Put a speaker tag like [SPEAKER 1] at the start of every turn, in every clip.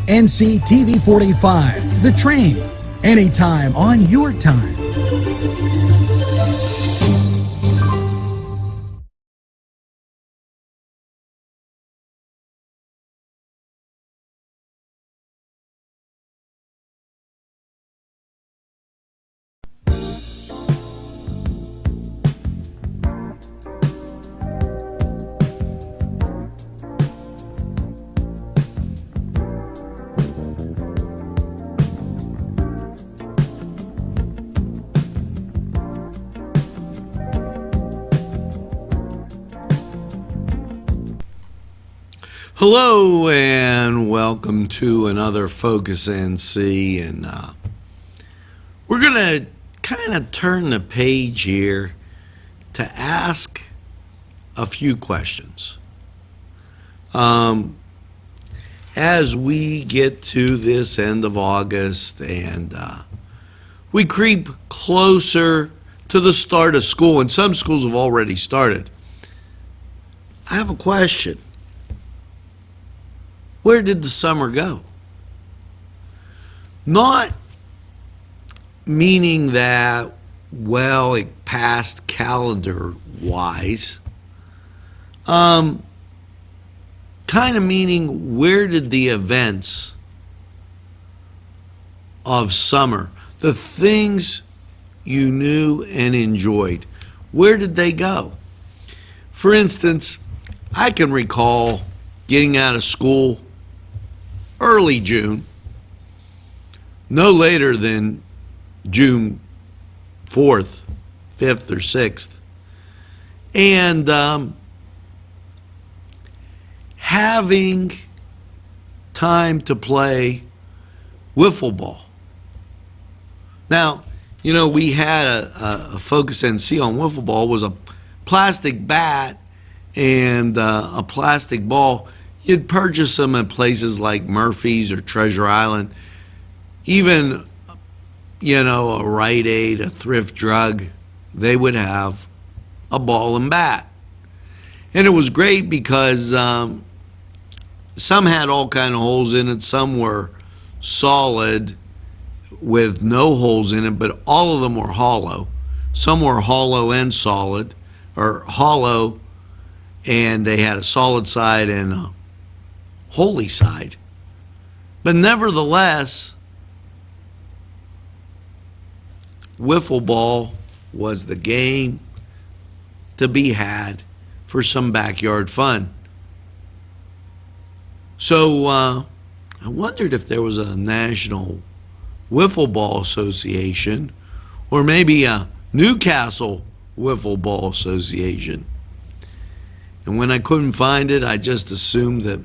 [SPEAKER 1] NCTV45, The Train, anytime on your time.
[SPEAKER 2] Hello and welcome to another Focus NC, and we're going to kind of turn the page here to ask a few questions. As we get to this end of August and we creep closer to the start of school, and some schools have already started, I have a question. Where did the summer go? Not meaning that, well, it passed calendar-wise. Kind of meaning, where did the events of summer, the things you knew and enjoyed, where did they go? For instance, I can recall getting out of school early June, no later than June 4th, 5th, or 6th, and having time to play wiffle ball. Now, you know, we had a Focus NC on wiffle ball. It was a plastic bat and a plastic ball. You'd purchase them at places like Murphy's or Treasure Island, even, you know, a Rite Aid, a Thrift Drug. They would have a ball and bat. And it was great because some had all kind of holes in it. Some were solid with no holes in it, but all of them were hollow. Some were hollow and solid, or hollow, and they had a solid side and a holy side. But nevertheless, wiffle ball was the game to be had for some backyard fun. So I wondered if there was a National Wiffle Ball Association, or maybe a Newcastle Wiffle Ball Association. And when I couldn't find it, I just assumed that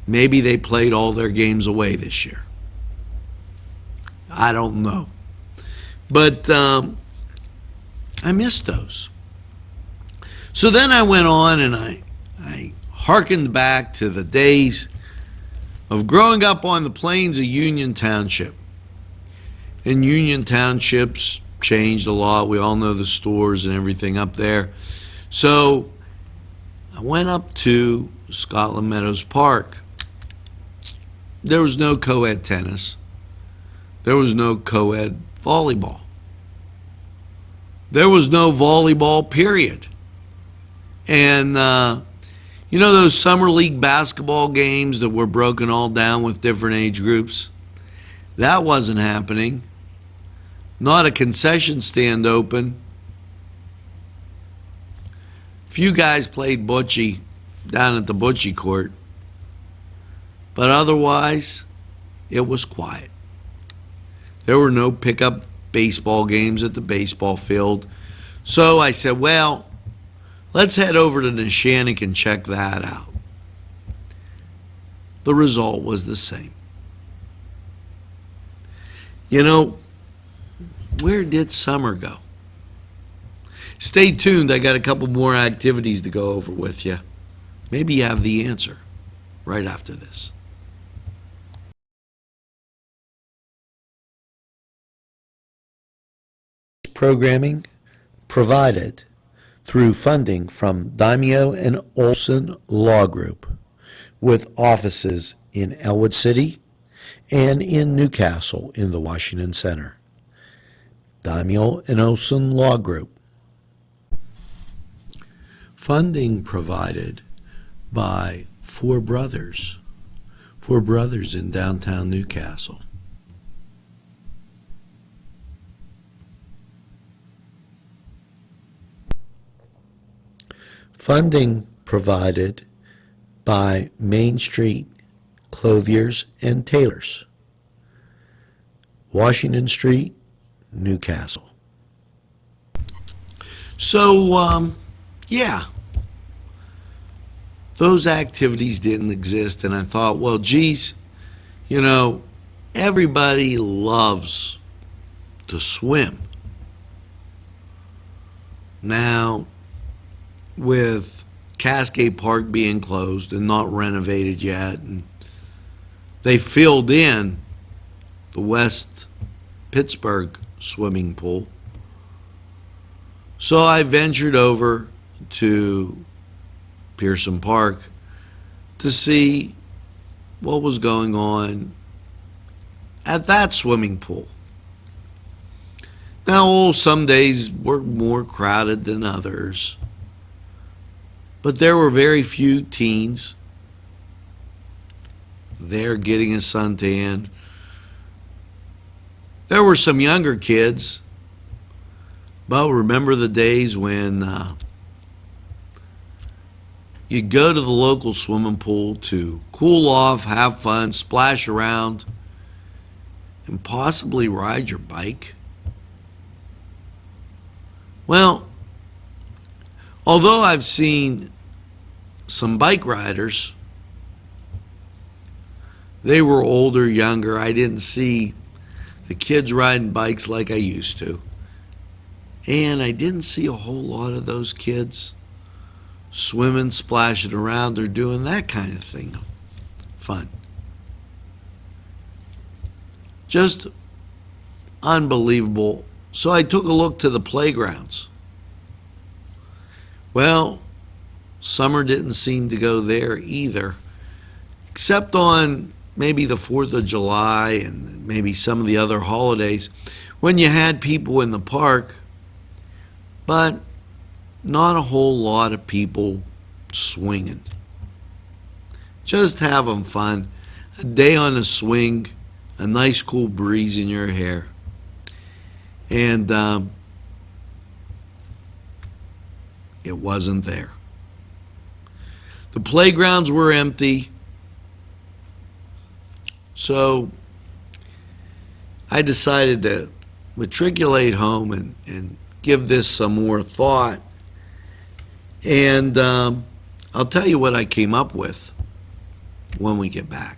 [SPEAKER 2] maybe they played all their games away this year. I don't know. But I missed those. So then I went on and I hearkened back to the days of growing up on the plains of Union Township. And Union Township's changed a lot. We all know the stores and everything up there. So I went up to Scotland Meadows Park. There was no co-ed tennis. There was no co-ed volleyball. There was no volleyball, period. And, you know those summer league basketball games that were broken all down with different age groups? That wasn't happening. Not a concession stand open. A few guys played bocce down at the bocce court. But otherwise, it was quiet. There were no pickup baseball games at the baseball field. So I said, well, let's head over to Neshannock and check that out. The result was the same. You know, where did summer go? Stay tuned. I got a couple more activities to go over with you. Maybe you have the answer right after this.
[SPEAKER 3] Programming provided through funding from Daimio and Olson Law Group, with offices in Elwood City and in Newcastle in the Washington Center. Daimyo and Olson Law Group. Funding provided by Four Brothers in downtown Newcastle. Funding provided by Main Street Clothiers and Tailors, Washington Street, Newcastle.
[SPEAKER 2] So, yeah, those activities didn't exist, and I thought, well, geez, everybody loves to swim. Now, with Cascade Park being closed and not renovated yet, and they filled in the West Pittsburgh swimming pool. So I ventured over to Pearson Park to see what was going on at that swimming pool. Now, some days were more crowded than others, but there were very few teens there getting a suntan. There were some younger kids, but remember the days when you'd go to the local swimming pool to cool off, have fun, splash around, and possibly ride your bike? Well, although I've seen some bike riders, they were older, younger. I didn't see the kids riding bikes like I used to. And I didn't see a whole lot of those kids swimming, splashing around, or doing that kind of thing. Fun. Just unbelievable. So I took a look to the playgrounds. Well, summer didn't seem to go there either, except on maybe the 4th of July and maybe some of the other holidays when you had people in the park, but not a whole lot of people swinging. Just having fun. A day on a swing, a nice cool breeze in your hair. And it wasn't there. The playgrounds were empty. So I decided to matriculate home and give this some more thought. And I'll tell you what I came up with when we get back.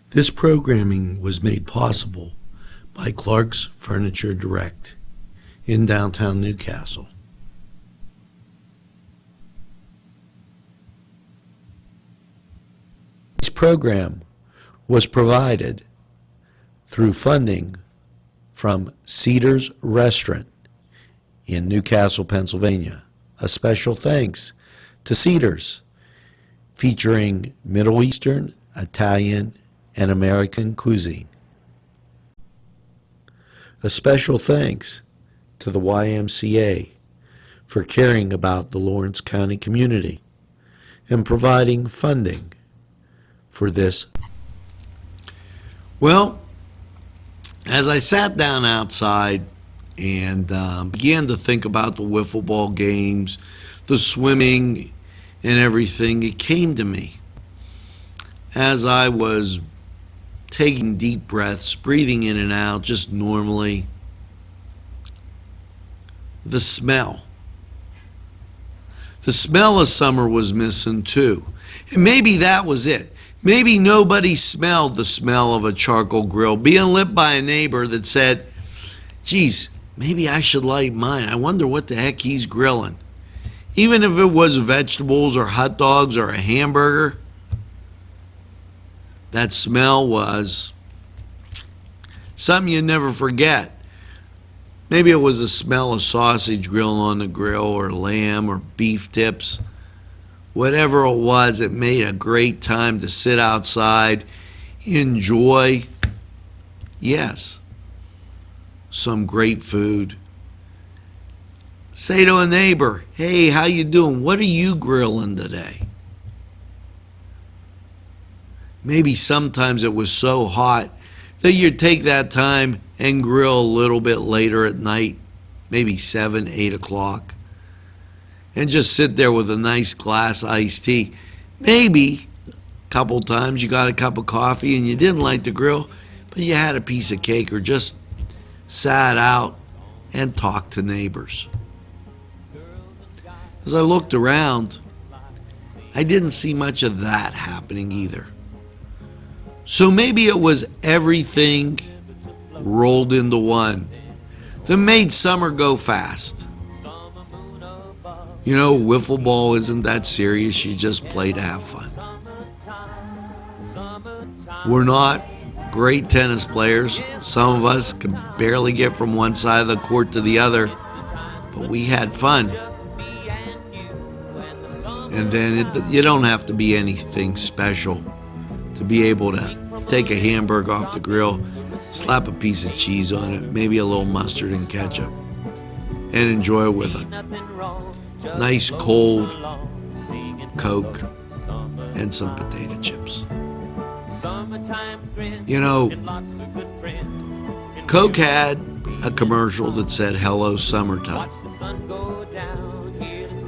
[SPEAKER 2] This programming was made possible by Clark's Furniture Direct in downtown Newcastle. This program was provided through funding from Cedars Restaurant in Newcastle, Pennsylvania. A special thanks to Cedars, featuring Middle Eastern, Italian, and American cuisine. A special thanks to the YMCA for caring about the Lawrence County community and providing funding for this. Well, as I sat down outside and began to think about the wiffle ball games, the swimming, and everything, it came to me as I was taking deep breaths, breathing in and out just normally. The smell. The smell of summer was missing too. And maybe that was it. Maybe nobody smelled the smell of a charcoal grill being lit by a neighbor that said, geez, maybe I should light mine. I wonder what the heck he's grilling. Even if it was vegetables or hot dogs or a hamburger, that smell was something you'd never forget. Maybe it was the smell of sausage grilling on the grill, or lamb or beef tips, whatever it was, it made a great time to sit outside, enjoy, yes, some great food. Say to a neighbor, hey, how you doing? What are you grilling today? Maybe sometimes it was so hot that you'd take that time and grill a little bit later at night, maybe 7, 8 o'clock, and just sit there with a nice glass of iced tea. Maybe a couple times you got a cup of coffee and you didn't like to grill, but you had a piece of cake or just sat out and talked to neighbors. As I looked around, I didn't see much of that happening either. So maybe it was everything rolled into one that made summer go fast. You know, wiffle ball isn't that serious. You just play to have fun. We're not great tennis players. Some of us can barely get from one side of the court to the other, but we had fun. And then you don't have to be anything special to be able to take a hamburger off the grill, slap a piece of cheese on it, maybe a little mustard and ketchup, and enjoy it with a nice cold Coke and some potato chips. You know, Coke had a commercial that said, "Hello, summertime."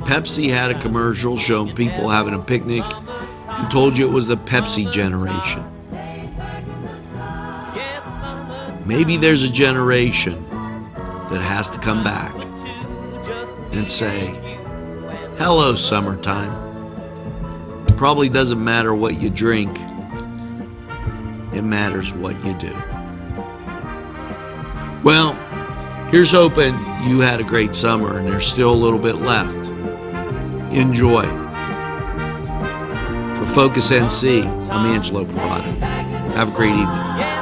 [SPEAKER 2] Pepsi had a commercial showing people having a picnic and told you it was the Pepsi generation. Maybe there's a generation that has to come back and say, "Hello, summertime." It probably doesn't matter what you drink. It matters what you do. Well, here's hoping you had a great summer and there's still a little bit left. Enjoy. For Focus NC, I'm Angelo Parada. Have a great evening.